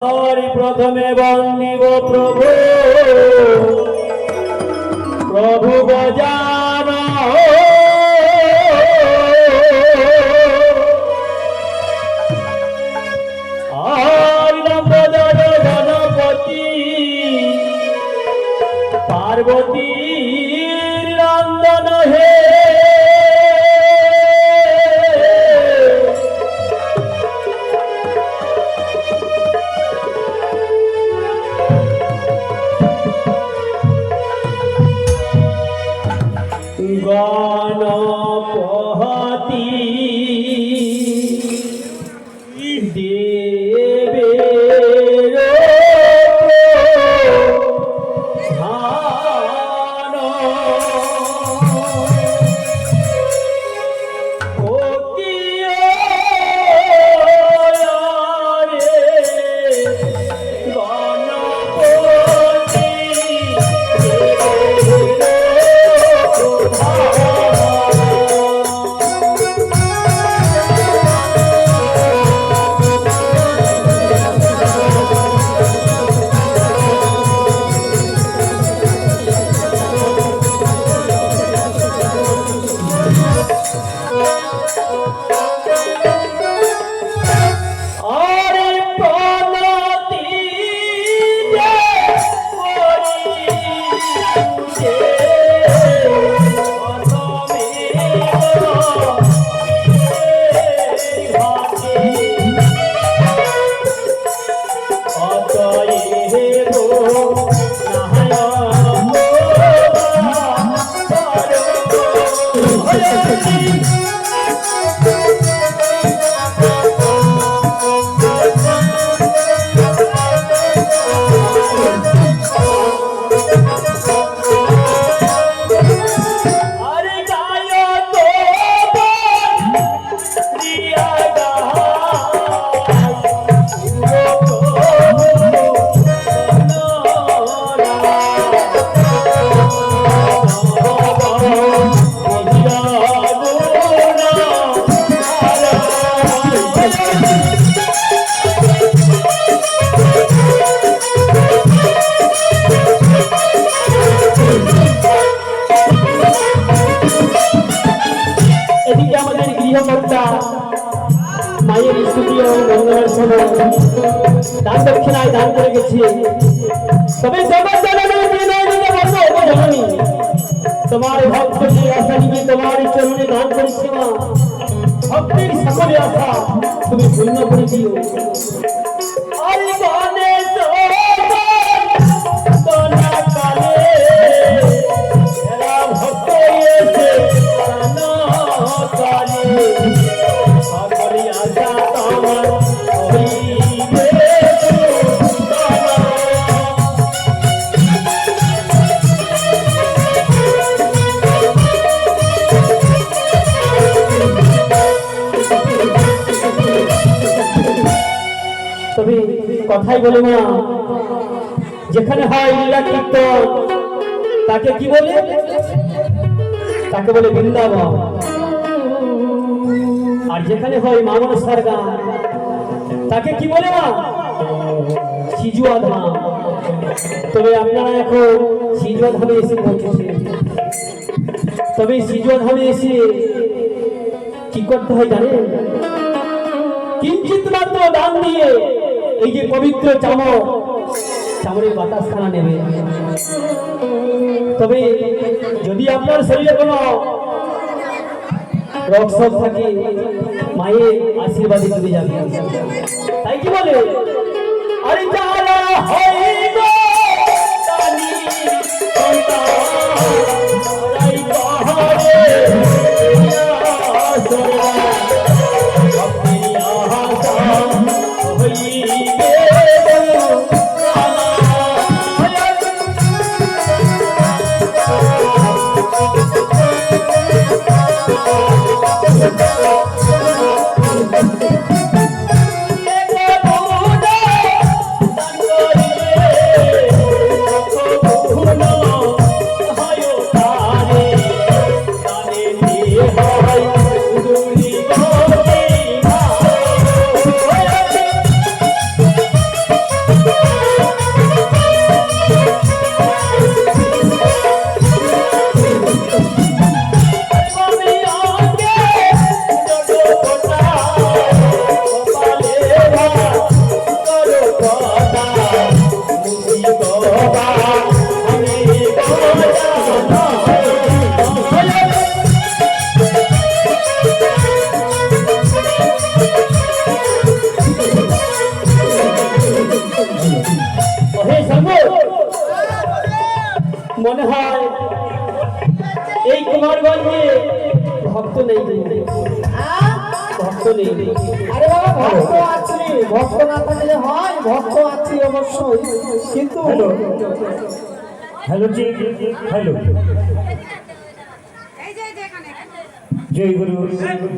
हरि प्रथमे वंदिव प्रभु प्रभु गजान नंदन गणपति पार्वती नंदन हे गणपति देवेर प्रधान माয়ের স্তুতি ও বন্দনার সময় দান দক্ষিণায় দান করে গেছি। তবে জননী তোমার ভক্তদের আশা নিয়ে তোমার চরণে দান করেছি মা। ভক্তের সকলে আশা তুমি পূর্ণ করে দিও। তবে কথাই বলে মা, যেখানে হয় লীলা কীর্তন তাকে কি বলে? তাকে বলে বৃন্দাবন। আর যেখানে হয় মা মনসার গান তাকে কি বলে মা? সিজুয়া ধাম। তবে আপনারা এখন সিজুয়া ধামে এসে পৌঁছেছেন। তবে সিজুয়া ধামে এসে কি করতে হয় জানেন? কিঞ্চিত মাত্র দান দিয়ে এই যে পবিত্র চামড়ের বাতাস খানা নেবে। তবে যদি আপনার শরীরে কোনো রোগ শোক থাকে মায়ের আশীর্বাদে চলে যাবে। তাই কি বলে? আরে যারা হইব জানি সন্তান পাহাড়ে মনে হয় এই কুমারগঞ্জে ভক্ত নেই, ভক্ত নেই। আরে বাবা ভক্ত আছে, ভক্ত না থাকলে হয়? ভক্ত আছে অবশ্যই, কিন্তু হ্যালো হ্যালো জি হ্যালো, জয় গুরু,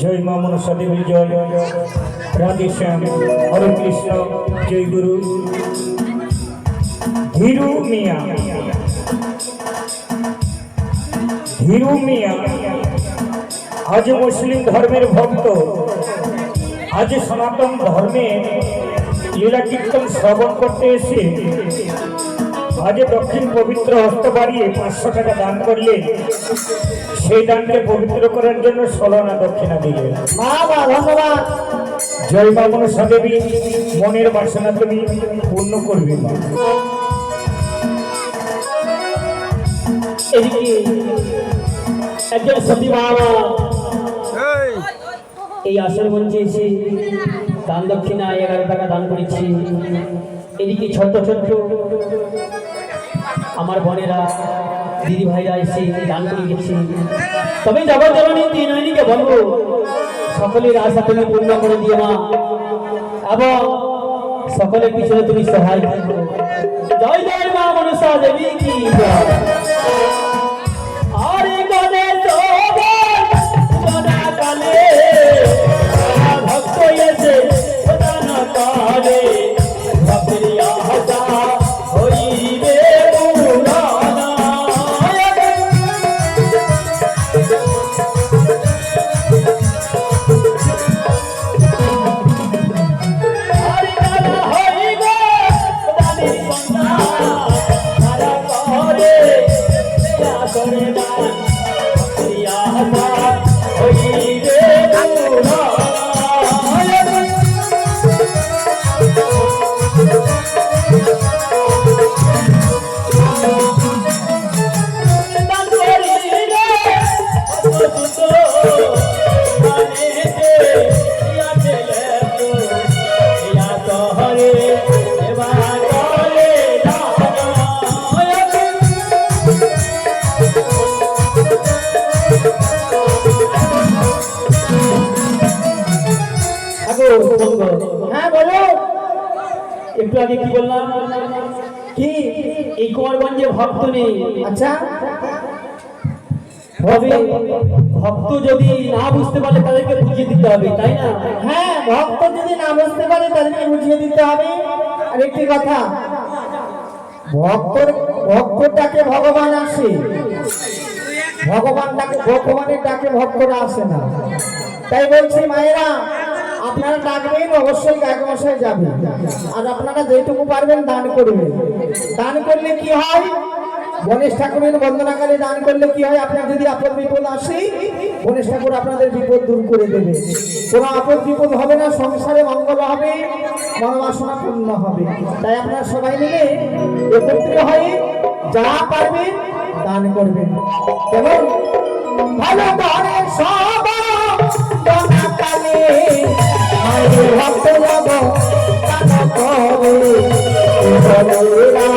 জয় মা মনসা দেবী, জয় রাধে শ্যাম, হরে কৃষ্ণ, জয় গুরু। ধীরু মিয়া, ধীরু মিয়া আজ মুসলিম ধর্মের ভক্ত, আজ সনাতন ধর্মের লীলা কীর্তন শ্রবণ করতে এসে আজ দক্ষিণ পবিত্র হস্ত বাড়িয়ে 500 টাকা দান করলে সেই দানকে পবিত্র করার জন্য 16 আনা দক্ষিণা দিলে। বাবা ধন্যবাদ। জয় মা মনসা দেবী, মনের বাসনা তুমি পূর্ণ করবে মা। এদিকে একজন সতী বাবা এই আসর মঞ্চে এসে দান দক্ষিণা 11 টাকা দান করেছি। এদিকে ছোট্ট ছোট্ট আমার বোনেরা দিদি ভাইরা এসে দান করে গেছে। তবে জগৎ জননী তিনয়নীকে বলবো সকলের আশা তুমি পূর্ণ করে দিও মা, এবং সকলের পিছনে তুমি সহায় থাকো। জয় জয় মা মনসা দেবী কি জয়। আরে গনে জোনা কালে ভক্ত এসে প্রদান কালে ভক্তের আশা হইবে পুরানা। আরে দাদা হইবে দানি বন্ধা সারা করে করে দান ভক্তের আশা হইবে পুরানা। হ্যাঁ বলো। একটু আগে কি বললাম, কি এই কুমারগঞ্জে ভক্ত নেই। আচ্ছা তবে ভক্ত যদি না বুঝতে পারে তাদেরকে বুঝিয়ে দিতে হবে, তাই না? হ্যাঁ, ভক্ত যদি না বুঝতে পারে তাদেরকে বুঝিয়ে দিতে হবে। আর একটি কথা, ভক্তটাকে ভগবান আসে, ভগবানের ডাকে ভক্তরা আসে না। তাই বলছি মায়েরা, আপনারা ডাকবেন অবশ্যই গায়ক মশাই যাবে, আর আপনারা যেটুকু পারবেন দান করবেন। দান করলে কি হয়, গণেশ ঠাকুরের বন্দনাকালে দান করলে কি হয়, আপনার যদি আপদ বিপদ আসে গণেশ ঠাকুর আপনাদের বিপদ দূর করে দেবে। কোনো আপদ বিপদ হবে না, সংসারে মঙ্গল হবে, মনোবাসনা পূর্ণ হবে। তাই আপনারা সবাই মিলে একত্রিত হয়ে যা পারবেন দান করবেন। কেমন ভালো করে সবাই বন্দনাকালে মায়ের ভক্ত যাব দান করে বলেরা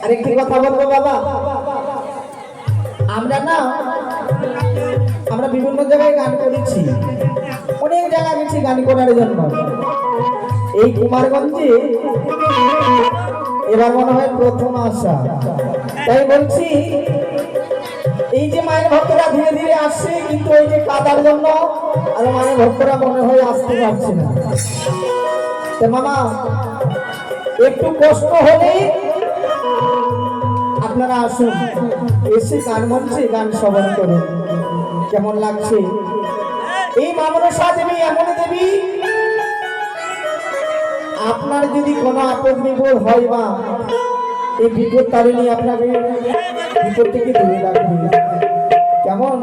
আরেকটি কথা বলবো বাবা, আমরা বিভিন্ন জায়গায় গান করেছি, অনেক জায়গায় গেছি গান করার জন্য। এই কুমারগঞ্জে এবার মনে হয় প্রথম আসা, তাই বলছি এই যে মায়ের ভক্তরা ধীরে ধীরে আসছে, কিন্তু ওই যে কাদার জন্য আর মায়ের ভক্তরা মনে হয় আসতে পারছে না। তো মামা একটু কষ্ট হলে আপনারা আসুন, এসে গান মঞ্চে গান শ্রবণ করুন। কেমন লাগছে? এই মা মনসা দেবী এমন দেবী, আপনার যদি কোনো আপদ বিপদ হয় মা, এই বিপদ তারিণী আপনাকে বিপদ থেকে দূরে রাখবে। কেমন?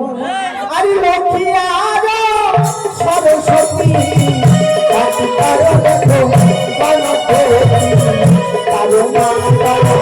আরে লক্ষ্মী আরো সরস্বতী কারো দেখো কারো মা কারো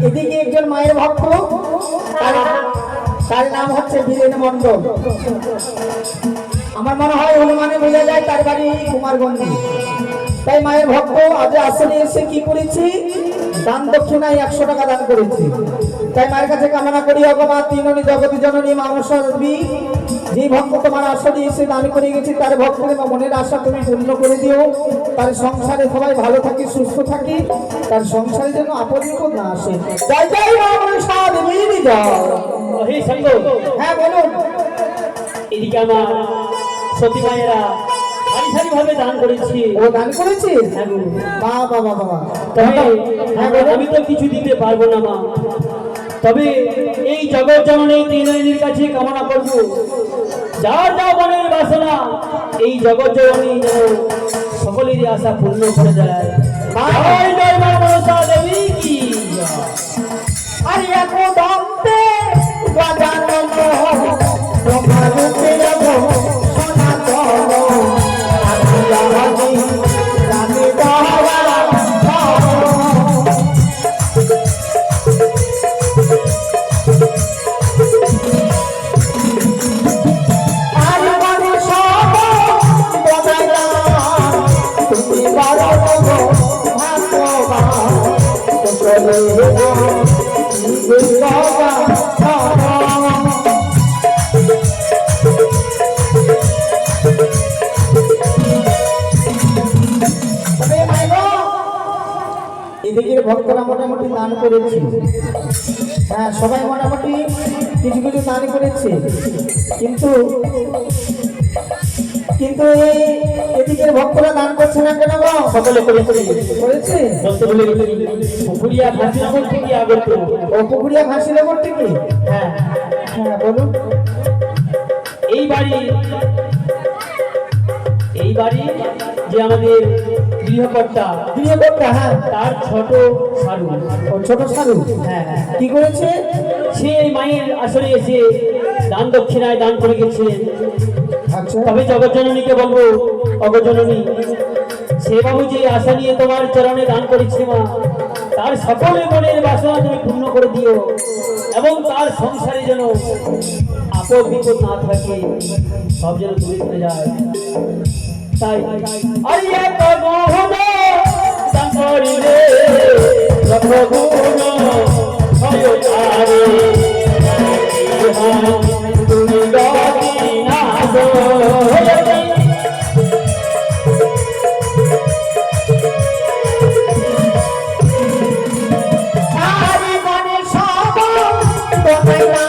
এদিকে একজন মায়ের ভক্ত, তার নাম হচ্ছে বীরেন মন্ডল। আমার মনে হয় অনুমানে বোঝা যায় তার বাড়ি কুমারগঞ্জে। তাই মায়ের ভক্ত আজ আসলে এসে কি করেছি, দান দক্ষিণায় 100 টাকা দান করেছি। তাই মায়ের কাছে কামনা করি, অগমা তিননি জগতি জননী মা মনসা দেবী, যে ভক্ত তোমার আসলে এসে দান করে গেছি তার ভক্তের মনের আশা তুমি পূর্ণ করে দিও। তার সংসারে সবাই ভালো থাকি, সুস্থ থাকি, তার সংসারে যেন আপদ বিপদ না আসে। জয় জয় মা মনসা দেবী জয়। হে সঙ্গ, হ্যাঁ বলুন। এদিকে আমার সতী মায়েরা সারি সারি ভাবে দান করেছি। ও দান করেছি? হ্যাঁ গো। বাবা বাবা বাবা। তবে হ্যাঁ বলুন। আমি তো কিছু দিতে পারবো না মা, তবে এই জগৎ জননী তিননির কাছে কামনা করবো, যার যা মনের বাসনা এই জগৎ জননী যেন সকলেরই আশা পূর্ণ করে দেয়। জয় জয় মা মনসা দেবী কি জয়। আরে এখন দন্তে গজানন তোমার রূপে যাবো সনাতন আমি রাজি রানী বাবা। আরে মানে সব বনাইলাম তুমি বড় ভাগ্যবান চলে না এদিকের ভক্তরা মোটামুটি দান করেছে। হ্যাঁ সবাই মোটামুটি কিছু কিছু দান করেছে, কিন্তু কিন্তু এই এদিকের ভক্তরা দান করছে না কেন গো? সকলে করেছে। করেছে পুকুরিয়া ফাঁসিনগর থেকে আগত। ও পুকুরিয়া ফাঁসিনগর থেকে? হ্যাঁ হ্যাঁ বলুন। এই বাড়ি যে আমাদের গৃহকর্তা, হ্যাঁ তার ছোট সারু। ও ছোট সারু। হ্যাঁ কি করেছে? সে মায়ের আসলে এসে দান দক্ষিণায় দান করে গেছে। আচ্ছা তবে জগৎ জননীকে বলবো, অগজননী সে বাবু যে আশা নিয়ে তোমার চরণে দান করেছে মা, তার সকলের মনের বাসনা তুমি পূর্ণ করে দিও, এবং তার সংসারে যেন আপদ বিপদ না থাকে, সব যেন দূরে চলে যায়। তাই আইয়া কবহন দান করিলে রঘুগুণ হয় তারে, তুমি গতি না কোথায় দান